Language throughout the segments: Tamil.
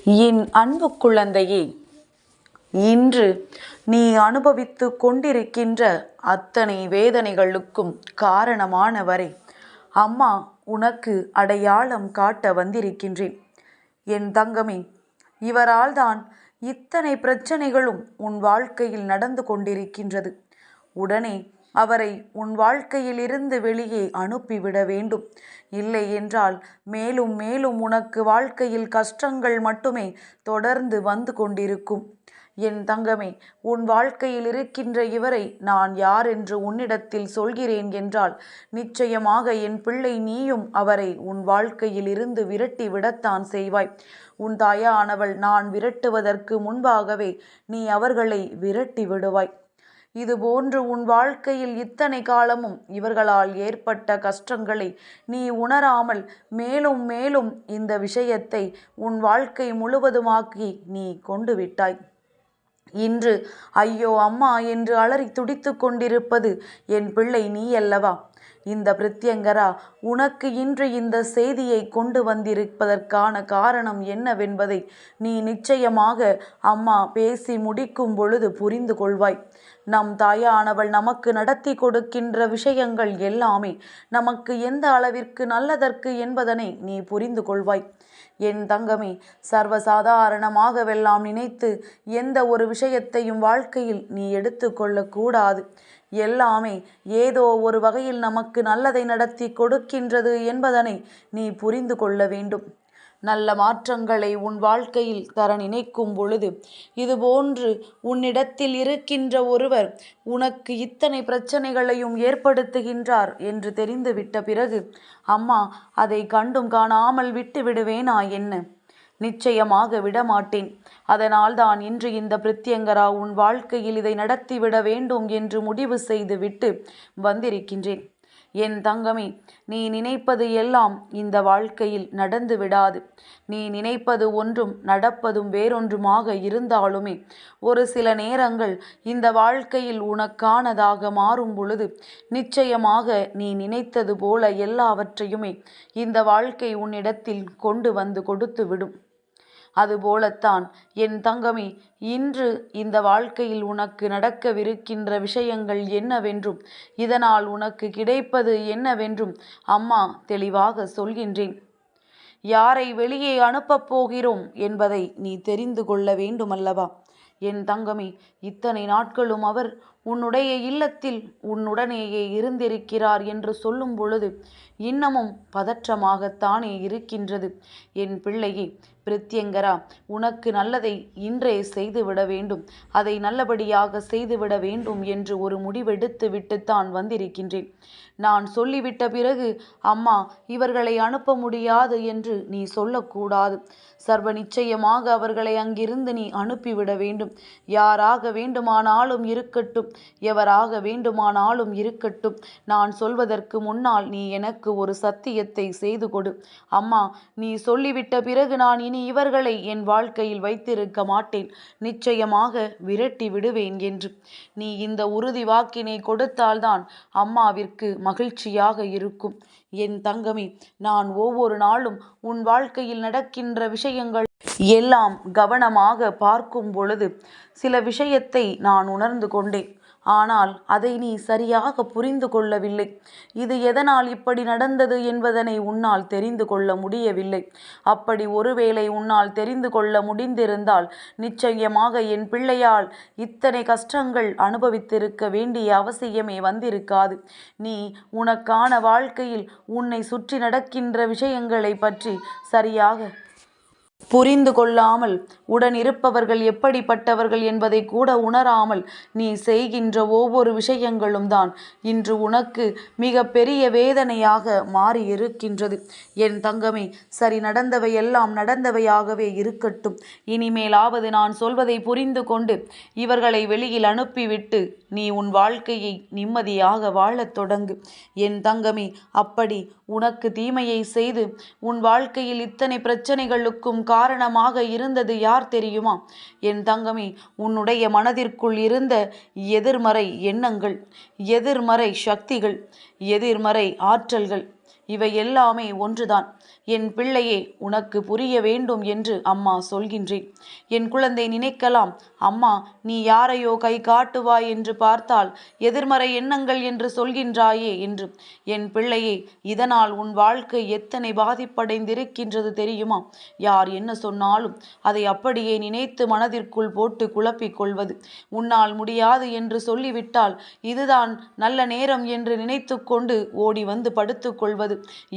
என் அன்பு குழந்தையே, இன்று நீ அனுபவித்து கொண்டிருக்கின்ற அத்தனை வேதனைகளுக்கும் காரணமானவரை அம்மா உனக்கு அடையாளம் காட்ட வந்திருக்கின்றேன். என் தங்கமே, இவரால் தான் இத்தனை பிரச்சனைகளும் உன் வாழ்க்கையில் நடந்து கொண்டிருக்கின்றது. உடனே அவரை உன் வாழ்க்கையிலிருந்து வெளியே அனுப்பிவிட வேண்டும். இல்லை என்றால் மேலும் மேலும் உனக்கு வாழ்க்கையில் கஷ்டங்கள் மட்டுமே தொடர்ந்து வந்து கொண்டிருக்கும். என் தங்கமே, உன் வாழ்க்கையில் இருக்கின்ற இவரை நான் யார் என்று உன்னிடத்தில் சொல்கிறேன் என்றால் நிச்சயமாக என் பிள்ளை நீயும் அவரை உன் வாழ்க்கையில் இருந்து விரட்டி விடத்தான் செய்வாய். உன் தாயானவள் நான் விரட்டுவதற்கு முன்பாகவே நீ அவர்களை விரட்டி விடுவாய். இதுபோன்று உன் வாழ்க்கையில் இத்தனை காலமும் இவர்களால் ஏற்பட்ட கஷ்டங்களை நீ உணராமல் மேலும் மேலும் இந்த விஷயத்தை உன் வாழ்க்கை முழுவதுமாக்கி நீ கொண்டு விட்டாய். இன்று ஐயோ அம்மா என்று அலறி துடித்து கொண்டிருப்பது என் பிள்ளை நீ அல்லவா? இந்த பிரித்யங்கரா உனக்கு இன்று இந்த செய்தியை கொண்டு வந்திருப்பதற்கான காரணம் என்னவென்பதை நீ நிச்சயமாக அம்மா பேசி முடிக்கும் பொழுது புரிந்து கொள்வாய். நம் தாயானவள் நமக்கு நடத்தி கொடுக்கின்ற விஷயங்கள் எல்லாமே நமக்கு எந்த அளவிற்கு நல்லதற்கு என்பதனை நீ புரிந்து கொள்வாய். என் தங்கமே, சர்வசாதாரணமாகவெல்லாம் நினைத்து எந்த ஒரு விஷயத்தையும் வாழ்க்கையில் நீ எடுத்துக்கொள்ளக்கூடாது. எல்லாமே ஏதோ ஒரு வகையில் நமக்கு நல்லதை நடத்தி கொடுக்கின்றது என்பதனை நீ புரிந்து கொள்ள வேண்டும். நல்ல மாற்றங்களை உன் வாழ்க்கையில் தர நினைக்கும் பொழுது இதுபோன்று உன்னிடத்தில் இருக்கின்ற ஒருவர் உனக்கு இத்தனை பிரச்சனைகளையும் ஏற்படுத்துகின்றார் என்று தெரிந்துவிட்ட பிறகு அம்மா அதை கண்டும் காணாமல் விட்டு விடுவேனா என்ன? நிச்சயமாக விடமாட்டேன். அதனால்தான் இன்று இந்த பிரித்யங்கரா உன் வாழ்க்கையில் இதை நடத்திவிட வேண்டும் என்று முடிவு செய்து விட்டு வந்திருக்கின்றேன். என் தங்கமே, நீ நினைப்பது எல்லாம் இந்த வாழ்க்கையில் நடந்து விடாது. நீ நினைப்பது ஒன்றும் நடப்பதும் வேறொன்றுமாக இருந்தாலுமே ஒரு சில நேரங்கள் இந்த வாழ்க்கையில் உனக்கானதாக மாறும் பொழுது நிச்சயமாக நீ நினைத்தது போல எல்லாவற்றையுமே இந்த வாழ்க்கை உன்னிடத்தில் கொண்டு வந்து கொடுத்து விடும். அதுபோலத்தான் என் தங்கமே, இன்று இந்த வாழ்க்கையில் உனக்கு நடக்கவிருக்கின்ற விஷயங்கள் என்னவென்றும் இதனால் உனக்கு கிடைப்பது என்னவென்றும் அம்மா தெளிவாக சொல்கின்றேன். யாரை வெளியே அனுப்பப் போகிறோம் என்பதை நீ தெரிந்து கொள்ள வேண்டுமல்லவா? என் தங்கமே, இத்தனை நாட்களும் அவர் உன்னுடைய இல்லத்தில் உன்னுடனேயே இருந்திருக்கிறார் என்று சொல்லும் பொழுது இன்னமும் பதற்றமாகத்தானே இருக்கின்றது. என் பிள்ளையே, பிரித்யங்கரா உனக்கு நல்லதை இன்றே செய்துவிட வேண்டும், அதை நல்லபடியாக செய்துவிட வேண்டும் என்று ஒரு முடிவெடுத்து விட்டுத்தான் வந்திருக்கின்றேன். நான் சொல்லிவிட்ட பிறகு அம்மா இவர்களை அனுப்ப முடியாது என்று நீ சொல்லக்கூடாது. சர்வ நிச்சயமாக அவர்களை அங்கிருந்து நீ அனுப்பிவிட வேண்டும். யாராக வேண்டுமானாலும் இருக்கட்டும், எவராக வேண்டுமானாலும் இருக்கட்டும், நான் சொல்வதற்கு முன்னால் நீ எனக்கு ஒரு சத்தியத்தை செய்து கொடு. அம்மா, நீ சொல்லிவிட்ட பிறகு நான் இனி இவர்களை என் வாழ்க்கையில் வைத்திருக்க மாட்டேன், நிச்சயமாக விரட்டி விடுவேன் என்று நீ இந்த உறுதி வாக்கினை கொடுத்தால்தான் அம்மாவிற்கு மகிழ்ச்சியாக இருக்கும். என் தங்கமே, நான் ஒவ்வொரு நாளும் உன் வாழ்க்கையில் நடக்கின்ற விஷயங்கள் எல்லாம் கவனமாக பார்க்கும் பொழுது சில விஷயத்தை நான் உணர்ந்து கொண்டேன். ஆனால் அதை நீ சரியாக புரிந்து கொள்ளவில்லை. இது எதனால் இப்படி நடந்தது என்பதனை உன்னால் தெரிந்து கொள்ள முடியவில்லை. அப்படி ஒருவேளை உன்னால் தெரிந்து கொள்ள முடிந்திருந்தால் நிச்சயமாக என் பிள்ளையால் இத்தனை கஷ்டங்கள் அனுபவித்திருக்க வேண்டிய அவசியமே வந்திருக்காது. நீ உனக்கான வாழ்க்கையில் உன்னை சுற்றி நடக்கின்ற விஷயங்களை பற்றி சரியாக புரிந்து கொள்ளாமல் உடன் இருப்பவர்கள் எப்படிப்பட்டவர்கள் என்பதை கூட உணராமல் நீ செய்கின்ற ஒவ்வொரு விஷயங்களும் தான் இன்று உனக்கு மிக பெரிய வேதனையாக மாறி இருக்கின்றது. என் தங்கமே, சரி, நடந்தவை எல்லாம் நடந்தவையாகவே இருக்கட்டும். இனிமேலாவது நான் சொல்வதை புரிந்து கொண்டு இவர்களை வெளியில் அனுப்பிவிட்டு நீ உன் வாழ்க்கையை நிம்மதியாக வாழத் தொடங்கு. என் தங்கமே, அப்படி உனக்கு தீமையை செய்து உன் வாழ்க்கையில் இத்தனை பிரச்சனைகளுக்கும் காரணமாக இருந்தது யார் தெரியுமா? என் தங்கமே, உன்னுடைய மனதிற்குள் இருந்த எதிர்மறை எண்ணங்கள், எதிர்மறை சக்திகள், எதிர்மறை ஆற்றல்கள், இவை எல்லாமே ஒன்றுதான். என் பிள்ளையே, உனக்கு புரிய வேண்டும் என்று அம்மா சொல்கின்றேன். என் குழந்தை நினைக்கலாம், அம்மா நீ யாரையோ கை காட்டுவாய் என்று பார்த்தால் எதிர்மறை எண்ணங்கள் என்று சொல்கின்றாயே என்று. என் பிள்ளையே, இதனால் உன் வாழ்க்கை எத்தனை பாதிப்படைந்திருக்கின்றது தெரியுமா? யார் என்ன சொன்னாலும் அதை அப்படியே நினைத்து மனதிற்குள் போட்டு குழப்பிக் கொள்வது, உன்னால் முடியாது என்று சொல்லிவிட்டால் இதுதான் நல்ல நேரம் என்று நினைத்து கொண்டு ஓடி வந்து படுத்துக் கொள்வது,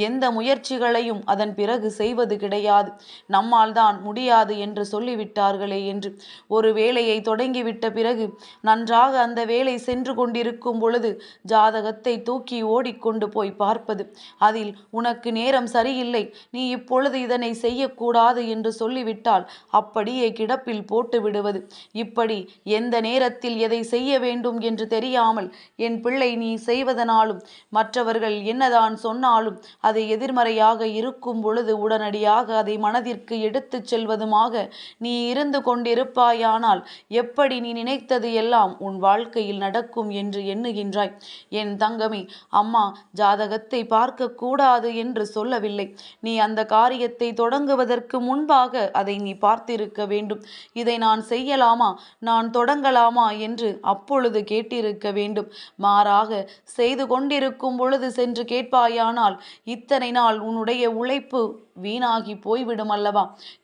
எந்த முயற்சிகளையும் அதன் பிறகு செய்வது கிடையாது. நம்மால் தான் முடியாது என்று சொல்லிவிட்டார்களே என்று. ஒரு வேலையை தொடங்கிவிட்ட பிறகு நன்றாக அந்த வேலை சென்று கொண்டிருக்கும் பொழுது ஜாதகத்தை தூக்கி ஓடிக்கொண்டு போய் பார்ப்பது, அதில் உனக்கு நேரம் சரியில்லை, நீ இப்பொழுது இதனை செய்யக்கூடாது என்று சொல்லிவிட்டால் அப்படியே கிடப்பில் போட்டு விடுவது. இப்படி எந்த நேரத்தில் எதை செய்ய வேண்டும் என்று தெரியாமல் என் பிள்ளை நீ செய்வதனாலும் மற்றவர்கள் என்னதான் சொன்னாலும் அதை எதிர்மறையாக இருக்கும் பொழுது உடனடியாக அதை மனதிற்கு எடுத்துச் செல்வதுமாக நீ இருந்து கொண்டிருப்பாயானால் எப்படி நீ நினைத்தது எல்லாம் உன் வாழ்க்கையில் நடக்கும் என்று எண்ணுகின்றாய்? என் தங்கமே, அம்மா ஜாதகத்தை பார்க்க கூடாது என்று சொல்லவில்லை. நீ அந்த காரியத்தை தொடங்குவதற்கு முன்பாக அதை நீ பார்த்திருக்க வேண்டும். இதை நான் செய்யலாமா, நான் தொடங்கலாமா என்று அப்பொழுது கேட்டிருக்க வேண்டும். மாறாக செய்து கொண்டிருக்கும் பொழுது சென்று கேட்பாயானால் இத்தனை நாள் உன்னுடைய உழைப்பு வீணாகி போய்விடும் அல்லவா?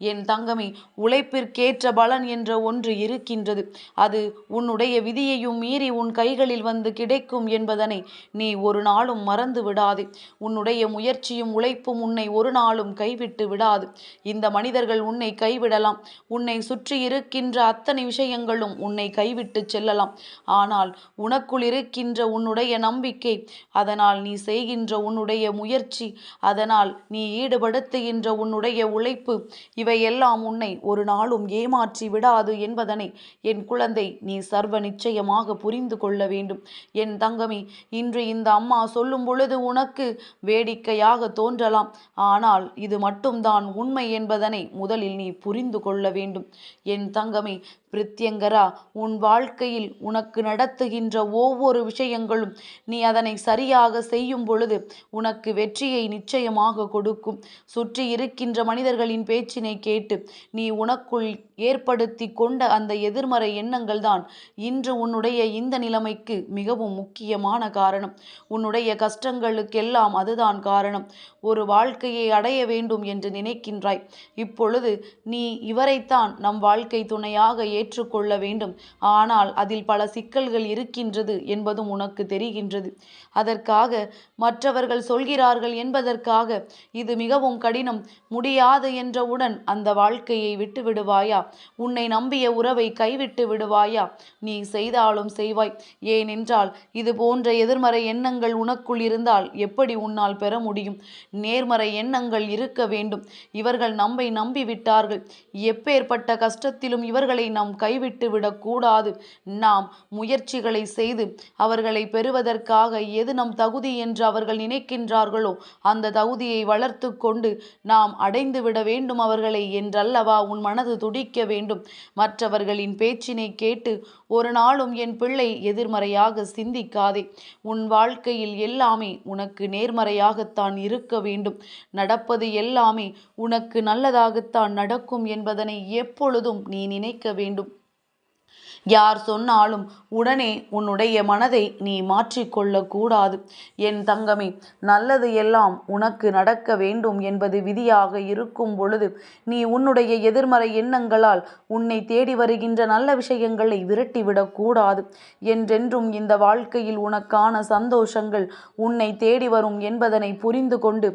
என் தங்கமே, உழைப்பிற்கேற்ற பலன் என்ற ஒன்று இருக்கின்றது. அது உன்னுடைய விதியையும் மீறி உன் கைகளில் வந்து கிடைக்கும் என்பதனை நீ ஒரு நாளும் மறந்து விடாதே. உன்னுடைய முயற்சியும் உழைப்பும் உன்னை ஒரு நாளும் கைவிட்டு விடாது. இந்த மனிதர்கள் உன்னை கைவிடலாம், உன்னை சுற்றி இருக்கின்ற அத்தனை விஷயங்களும் உன்னை கைவிட்டு செல்லலாம். ஆனால் உனக்குள் இருக்கின்ற உன்னுடைய நம்பிக்கை, அதனால் நீ செய்கின்ற உன்னுடைய முயற்சி, அதனால் நீ ஈடுபடுத்துகின்ற உன்னுடைய உழைப்பு, இவையெல்லாம் உன்னை ஒரு நாளும் ஏமாற்றி விடாது என்பதனை என் குழந்தை நீ சர்வ நிச்சயமாக புரிந்து கொள்ள வேண்டும். என் தங்கமே, இன்று இந்த அம்மா சொல்லும் பொழுது உனக்கு வேடிக்கையாக தோன்றலாம். ஆனால் இது மட்டும்தான் உண்மை என்பதனை முதலில் நீ புரிந்து கொள்ள வேண்டும். என் தங்கமே, பிரித்யங்கரா, உன் வாழ்க்கையில் உனக்கு நடத்துகின்ற ஒவ்வொரு விஷயங்களும் நீ அதனை சரியாக செய்யும் பொழுது உனக்கு வெற்றியை நிச்சயமாக கொடுக்கும். சுற்றி இருக்கின்ற மனிதர்களின் பேச்சினை கேட்டு நீ உனக்குள் ஏற்படுத்தி கொண்ட அந்த எதிர்மறை எண்ணங்கள் தான் இன்று உன்னுடைய இந்த நிலைமைக்கு மிகவும் முக்கியமான காரணம். உன்னுடைய கஷ்டங்களுக்கெல்லாம் அதுதான் காரணம். ஒரு வாழ்க்கையை அடைய வேண்டும் என்று நினைக்கின்றாய். இப்பொழுது நீ இவரைத்தான் நம் வாழ்க்கை துணையாக ஏற்றுக்கொள்ள வேண்டும். ஆனால் அதில் பல சிக்கல்கள் இருக்கின்றது என்பதும் உனக்கு தெரிகின்றது. அதற்காக மற்றவர்கள் சொல்கிறார்கள் என்பதற்காக இது மிகவும் கடினம், முடியாது என்றவுடன் அந்த வாழ்க்கையை விட்டு விடுவாயா? உன்னை நம்பிய உறவை கைவிட்டு விடுவாயா? நீ செய்தாலும் செய்வாய். ஏனென்றால் இது போன்ற எதிர்மறை எண்ணங்கள் உனக்குள் இருந்தால் எப்படி உன்னால் பெற முடியும்? நேர்மறை எண்ணங்கள் இருக்க வேண்டும். இவர்கள் நம்மை நம்பிவிட்டார்கள், எப்பேற்பட்ட கஷ்டத்திலும் இவர்களை நாம் கைவிட்டு விடக்கூடாது. நாம் முயற்சிகளை செய்து அவர்களை பெறுவதற்காக எது நம் தகுதி என்று அவர்கள் நினைக்கின்றார்களோ அந்த தகுதியை வளர்த்து கொண்டு நாம் அடைந்து விட வேண்டும் அவர்களை என்றல்லவா உன் மனது துடிக்க வேண்டும். மற்றவர்களின் பேச்சினை கேட்டு ஒரு நாளும் என் பிள்ளை எதிர்மறையாக சிந்திக்காதே. உன் வாழ்க்கையில் எல்லாமே உனக்கு நேர்மறையாகத்தான் இருக்க வேண்டும். நடப்பது எல்லாமே உனக்கு நல்லதாகத்தான் நடக்கும் என்பதனை எப்பொழுதும் நீ நினைக்க வேண்டும். யார் சொன்னாலும் உடனே உன்னுடைய மனதை நீ மாற்றிக்கொள்ளக்கூடாது. என் தங்கமே, நல்லது எல்லாம் உனக்கு நடக்க வேண்டும் என்பது விதியாக இருக்கும் பொழுது நீ உன்னுடைய எதிர்மறை எண்ணங்களால் உன்னை தேடி வருகின்ற நல்ல விஷயங்களை விரட்டிவிடக்கூடாது. என்றென்றும் இந்த வாழ்க்கையில் உனக்கான சந்தோஷங்கள் உன்னை தேடி வரும் என்பதனை புரிந்து கொண்டு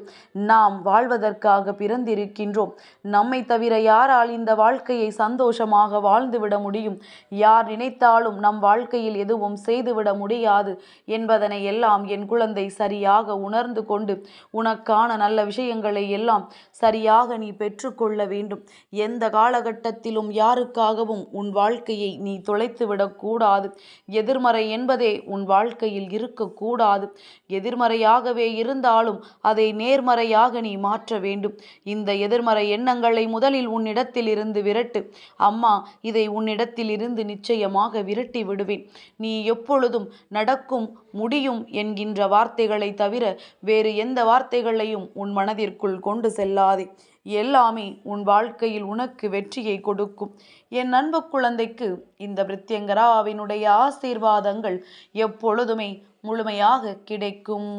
நாம் வாழ்வதற்காக பிறந்திருக்கின்றோம். நம்மை தவிர யாரால் இந்த வாழ்க்கையை சந்தோஷமாக வாழ்ந்துவிட முடியும்? யார் நினைத்தாலும் நம் வாழ்க்கையில் எதுவும் செய்துவிட முடியாது என்பதனை எல்லாம் என் குழந்தை சரியாக உணர்ந்து கொண்டு உனக்கான நல்ல விஷயங்களை எல்லாம் சரியாக நீ பெற்றுக்கொள்ள வேண்டும். எந்த காலகட்டத்திலும் யாருக்காகவும் உன் வாழ்க்கையை நீ தொலைத்துவிடக்கூடாது. எதிர்மறை என்பதே உன் வாழ்க்கையில் இருக்கக்கூடாது. எதிர்மறையாகவே இருந்தாலும் அதை நேர்மறையாக நீ மாற்ற வேண்டும். இந்த எதிர்மறை எண்ணங்களை முதலில் உன்னிடத்தில் இருந்து விரட்டு. அம்மா இதை உன்னிடத்தில் இருந்து நிச்சயமாக விரட்டி விடுவேன். நீ எப்பொழுதும் நடக்கும், முடியும் என்கின்ற வார்த்தைகளை தவிர வேறு எந்த வார்த்தைகளையும் உன் மனதிற்குள் கொண்டு செல்லாதே. எல்லாமே உன் வாழ்க்கையில் உனக்கு வெற்றியை கொடுக்கும். என் அன்பு குழந்தைக்கு இந்த பிரித்யங்கராவினுடைய ஆசீர்வாதங்கள் எப்பொழுதுமே முழுமையாக கிடைக்கும்.